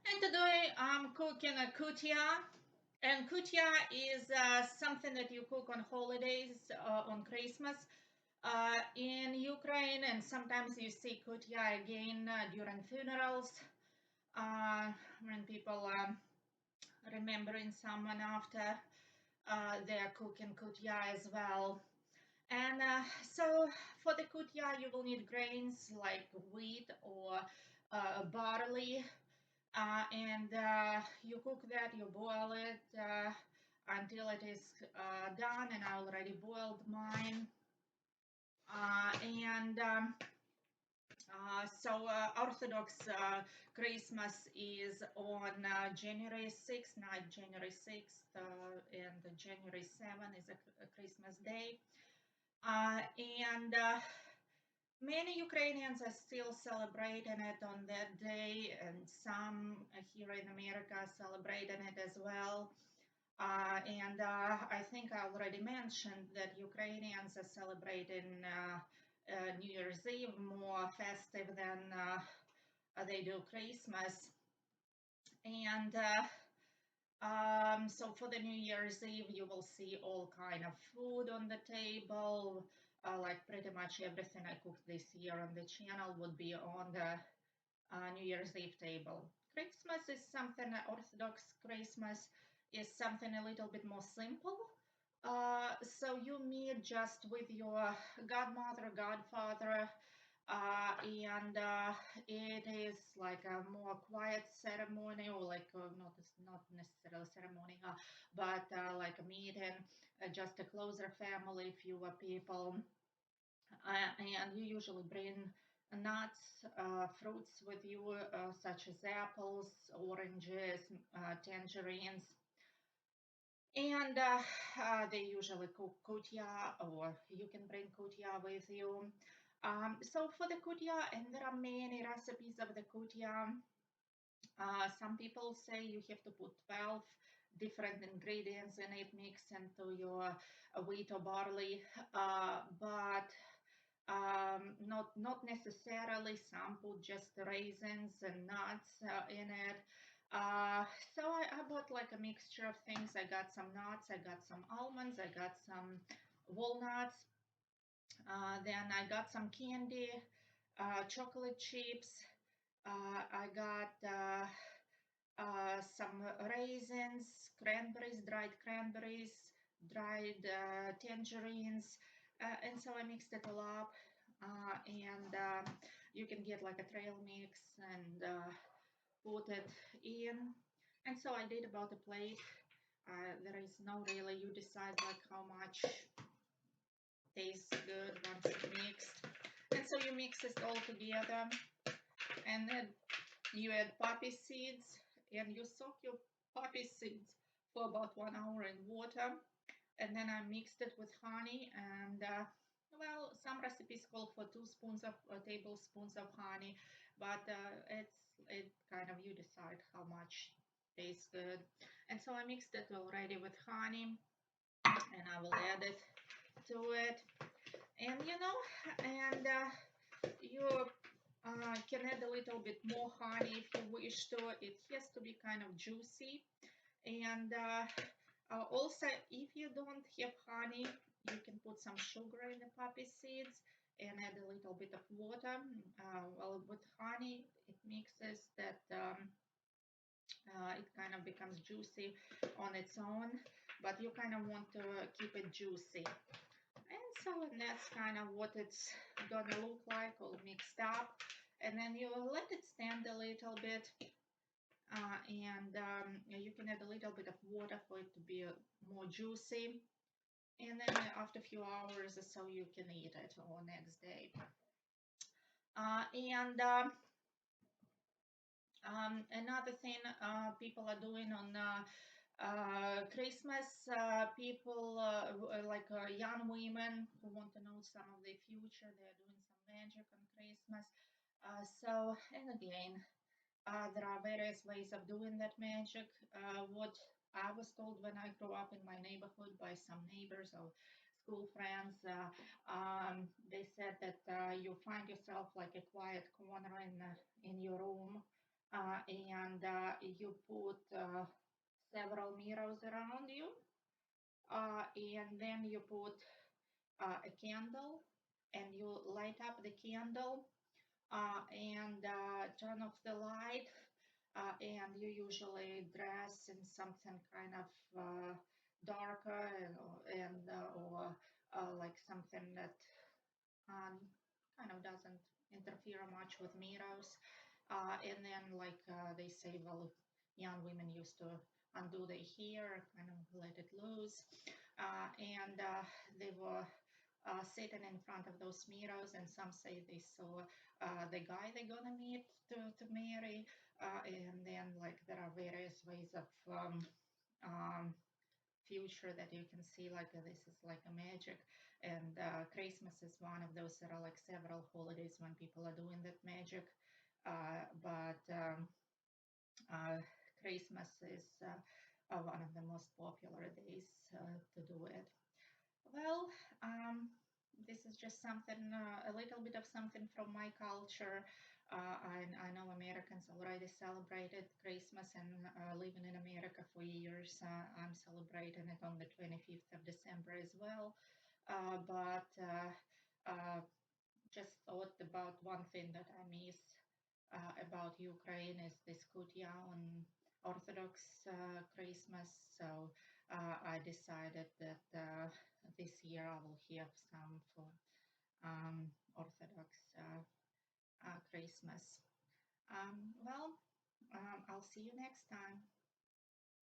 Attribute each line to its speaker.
Speaker 1: And today I'm cooking a koot'ya. And koot'ya is something that you cook on holidays, on Christmas. In Ukraine, and sometimes you see koot'ya again during funerals, uh, when people remembering someone after they're cooking koot'ya as well. And so for the koot'ya, you will need grains like wheat or barley, and you cook that, you boil it until it is done, and I already boiled mine. And so Orthodox Christmas is on January 6th, night January 6th, and January 7th is a Christmas day. And Many Ukrainians are still celebrating it on that day, and some here in America are celebrating it as well. And I think I already mentioned that Ukrainians are celebrating New Year's Eve more festive than they do Christmas. And so for the New Year's Eve, you will see all kind of food on the table. Like pretty much everything I cooked this year on the channel would be on the New Year's Eve table. Christmas is something, Orthodox Christmas is something a little bit more simple. So you meet just with your godmother, godfather, and it is like a more quiet ceremony, or like not necessarily ceremony, but like a meeting, just a closer family, fewer people, and you usually bring nuts, fruits with you, such as apples, oranges, tangerines. And they usually cook koot'ya, or you can bring koot'ya with you. So for the koot'ya, and there are many recipes of the koot'ya. Some people say you have to put 12 different ingredients in it, mix into your wheat or barley, but not necessarily. Some put just raisins and nuts in it. So I bought like a mixture of things. I got some nuts, I got some almonds, I got some walnuts. Then I got some candy, chocolate chips. I got some raisins, cranberries, dried tangerines, and so I mixed it all up. And You can get like a trail mix and put it in. And so I did about a plate. There is no really, you decide like how much tastes good once it's mixed. And so you mix it all together, and then you add poppy seeds, and you soak your poppy seeds for about 1 hour in water. And then I mixed it with honey, and well, some recipes call for 2 tablespoons of honey, but it kind of, you decide how much tastes good. And so I mixed it already with honey, and I will add it to it. And and you can add a little bit more honey if you wish to. It has to be kind of juicy. And Also, if you don't have honey, you can put some sugar in the poppy seeds and add a little bit of water. Well, with honey, it mixes that it kind of becomes juicy on its own, but you kind of want to keep it juicy. And so that's kind of what it's gonna look like, all mixed up. And then you let it stand a little bit, and you can add a little bit of water for it to be more juicy. And then after a few hours or so, you can eat it or next day. And Another thing people are doing on Christmas, people like young women who want to know some of their future, they're doing some magic on Christmas. And again, there are various ways of doing that magic. What I was told when I grew up in my neighborhood by some neighbors or school friends, they said that you find yourself like a quiet corner in your room, and you put several mirrors around you, and then you put a candle, and you light up the candle, and turn off the light, and you usually dress in something kind of darker, or like something that um, kind of doesn't interfere much with mirrors. And then, like they say, well, young women used to undo their hair, kind of let it loose, and they were sitting in front of those mirrors, and some say they saw the guy they're gonna meet to marry, and then like there are various ways of um, future that you can see, like this is like a magic. And Christmas is one of those. There are like several holidays when people are doing that magic, but uh, Christmas is one of the most popular days to do it. Well, this is just something, a little bit of something from my culture. I know Americans already celebrated Christmas, and living in America for years, I'm celebrating it on the 25th of December as well. But just thought about one thing that I miss about Ukraine is this koot'ya on Orthodox Christmas. So I decided that this year I will have some for Orthodox Christmas. Well, I'll see you next time.